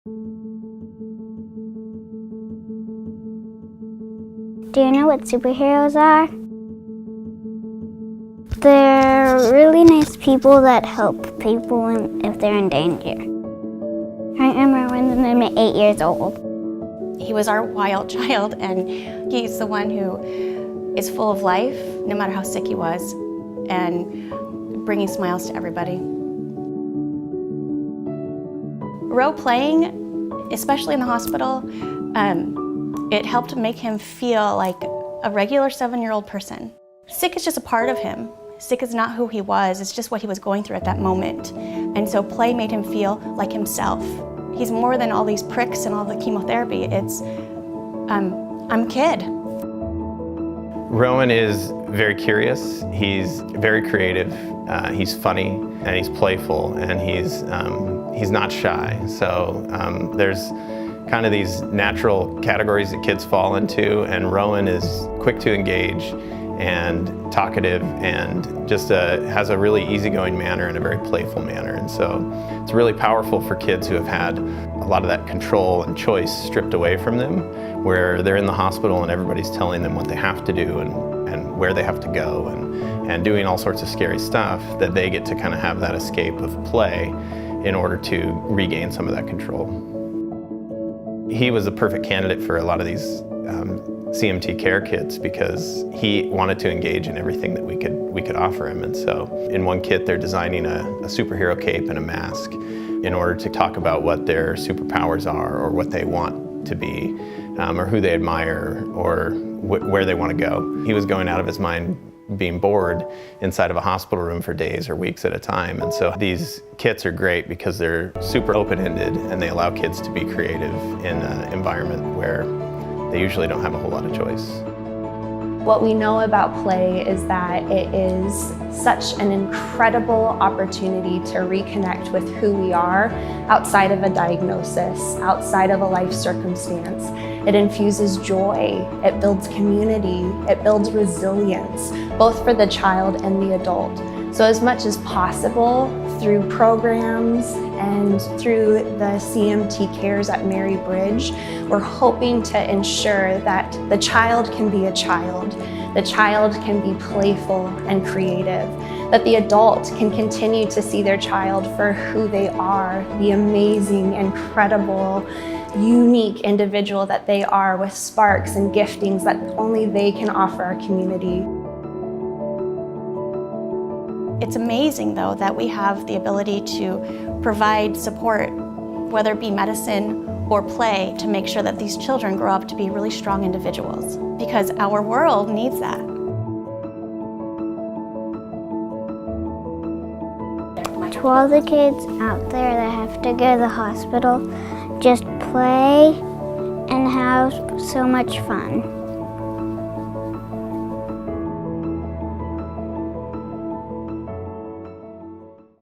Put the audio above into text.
Do you know what superheroes are? They're really nice people that help people if they're in danger. I am Rowen and I'm 8 years old. He was our wild child, and he's the one who is full of life, no matter how sick he was, and bringing smiles to everybody. Role playing, especially in the hospital, it helped make him feel like a regular 7-year-old person. Sick is just a part of him. Sick is not who he was, it's just what he was going through at that moment. And so play made him feel like himself. He's more than all these pricks and all the chemotherapy. It's, I'm a kid. Rowen is very curious, he's very creative, he's funny, and he's playful, and he's not shy. So there's kind of these natural categories that kids fall into, and Rowen is quick to engage and talkative and just has a really easygoing manner and a very playful manner. And so it's really powerful for kids who have had a lot of that control and choice stripped away from them, where they're in the hospital and everybody's telling them what they have to do and where they have to go and doing all sorts of scary stuff, that they get to kind of have that escape of play in order to regain some of that control. He was a perfect candidate for a lot of these CMT Care Kits because he wanted to engage in everything that we could offer him. And so in one kit they're designing a superhero cape and a mask in order to talk about what their superpowers are or what they want to be or who they admire or where they want to go. He was going out of his mind being bored inside of a hospital room for days or weeks at a time. And so these kits are great because they're super open-ended and they allow kids to be creative in an environment where they usually don't have a whole lot of choice. What we know about play is that it is such an incredible opportunity to reconnect with who we are outside of a diagnosis, outside of a life circumstance. It infuses joy, it builds community, it builds resilience, both for the child and the adult. So as much as possible, through programs and through the CMT Cares at Mary Bridge, we're hoping to ensure that the child can be a child, the child can be playful and creative, that the adult can continue to see their child for who they are, the amazing, incredible, unique individual that they are with sparks and giftings that only they can offer our community. It's amazing, though, that we have the ability to provide support, whether it be medicine or play, to make sure that these children grow up to be really strong individuals, because our world needs that. To all the kids out there that have to go to the hospital, just play and have so much fun.